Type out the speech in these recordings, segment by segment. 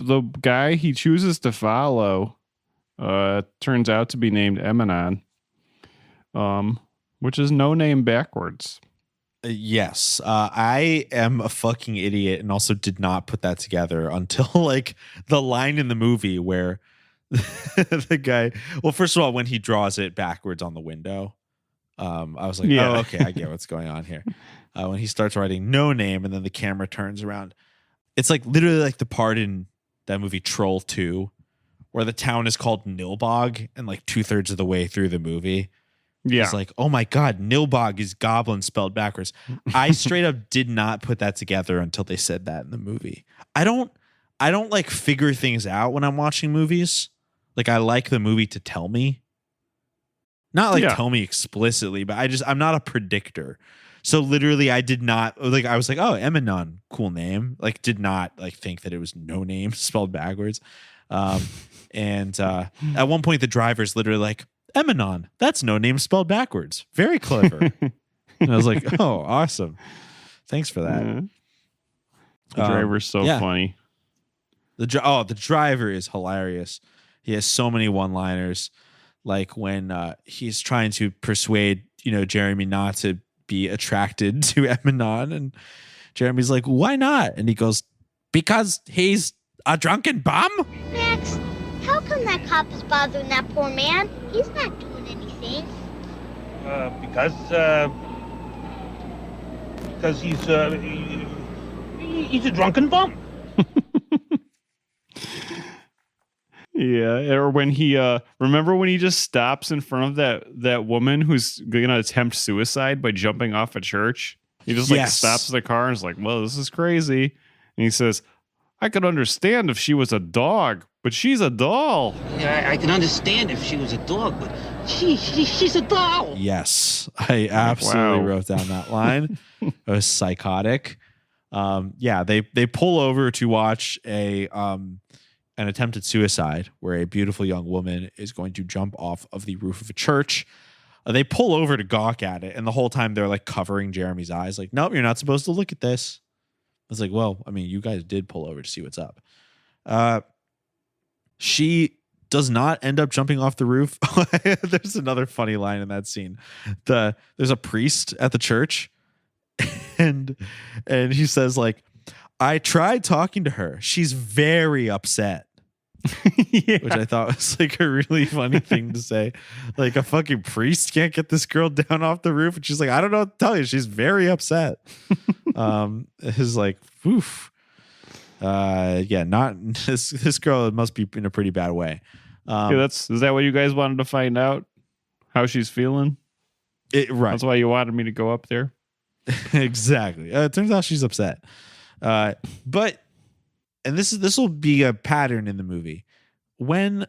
the guy he chooses to follow turns out to be named Emanon, which is no name backwards. Yes, I am a fucking idiot and also did not put that together until like the line in the movie where the guy, well, first of all, when he draws it backwards on the window, I was like, oh, okay, I get what's going on here. When he starts writing no name and then the camera turns around, it's like literally like the part in that movie Troll 2 where the town is called Nilbog and like 2/3 of the way through the movie. Yeah. It's like, oh my God, Nilbog is goblin spelled backwards. I straight up did not put that together until they said that in the movie. I don't like figure things out when I'm watching movies. Like I like the movie to tell me. Not like tell me explicitly, but I'm not a predictor. So literally I did not like, I was like, oh, Emanon, cool name. Like did not like think that it was no name spelled backwards. And at one point the driver's literally like, Emanon, that's no name spelled backwards. Very clever. And I was like, oh, awesome. Thanks for that. Yeah. The driver's so funny. The driver is hilarious. He has so many one-liners. Like when he's trying to persuade, Jeremy not to be attracted to Emanon. And Jeremy's like, why not? And he goes, because he's a drunken bum? Max, how come that cop is bothering that poor man? He's not doing anything. Because he's a drunken bum. Yeah, or when he remember when he just stops in front of that woman who's gonna attempt suicide by jumping off a church. He just like stops the car and is like, well, this is crazy. And he says, I could understand if she was a dog, but she's a doll. Yeah, I can understand if she was a dog, but she's a doll. Yes, I absolutely wrote down that line. It was psychotic. They pull over to watch an attempted suicide where a beautiful young woman is going to jump off of the roof of a church. They pull over to gawk at it, and the whole time they're like covering Jeremy's eyes, like, nope, you're not supposed to look at this. I was like, well, I mean, you guys did pull over to see what's up. She does not end up jumping off the roof. There's another funny line in that scene. There's a priest at the church, and he says, like, I tried talking to her. She's very upset. Which I thought was like a really funny thing to say. Like a fucking priest can't get this girl down off the roof. And she's like, I don't know what to tell you. She's very upset. His like, oof. Not this girl must be in a pretty bad way. Is that what you guys wanted to find out? How she's feeling? Right. That's why you wanted me to go up there. Exactly. It turns out she's upset. But this will be a pattern in the movie. When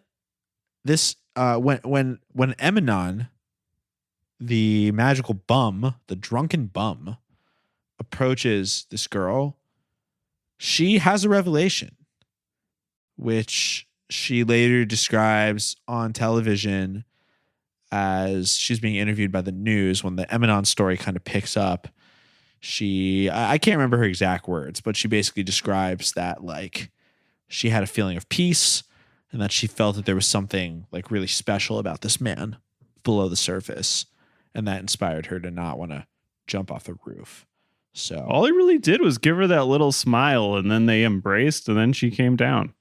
Emanon, the magical bum, the drunken bum, approaches this girl, she has a revelation, which she later describes on television as she's being interviewed by the news when the Emanon story kind of picks up. I can't remember her exact words, but she basically describes that like she had a feeling of peace and that she felt that there was something like really special about this man below the surface, and that inspired her to not want to jump off the roof. So all he really did was give her that little smile, and then they embraced, and then she came down.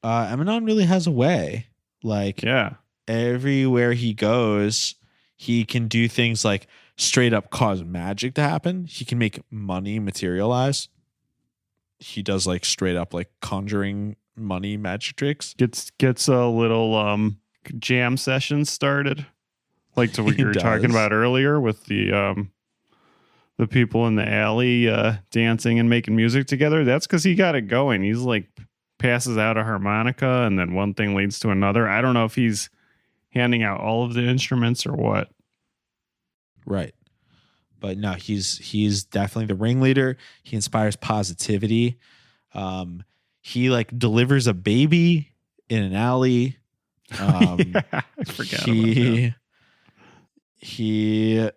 Emanon really has a way. Like, everywhere he goes, he can do things like straight up cause magic to happen. He can make money materialize. He does like straight up like conjuring money magic tricks. Gets a little jam session started, like to what you were talking about earlier with the people in the alley dancing and making music together. That's because he got it going. He's like passes out a harmonica, and then one thing leads to another. I don't know if he's handing out all of the instruments or what. Right. But no, he's definitely the ringleader. He inspires positivity. He like delivers a baby in an alley. I forgot about that. He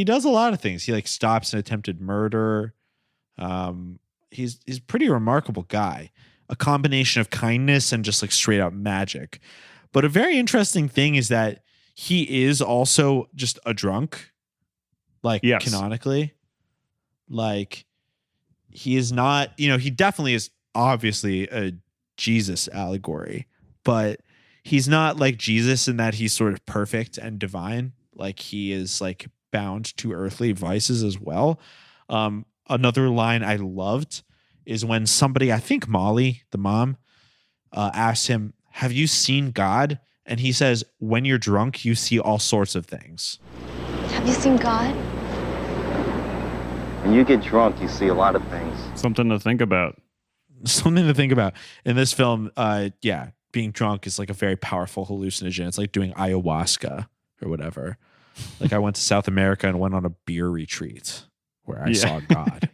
does a lot of things. He like stops an attempted murder. He's a pretty remarkable guy. a combination of kindness and just like straight up magic. But a very interesting thing is that he is also just a drunk, like canonically. Like he is not, he definitely is obviously a Jesus allegory, but he's not like Jesus in that he's sort of perfect and divine. Like he is like bound to earthly vices as well. Another line I loved is when somebody, I think Molly, the mom, asks him, "Have you seen God?" And he says, "When you're drunk, you see all sorts of things." Have you seen God? When you get drunk, you see a lot of things. Something to think about. Something to think about. In this film, being drunk is like a very powerful hallucinogen. It's like doing ayahuasca or whatever. Like I went to South America and went on a beer retreat where I saw God.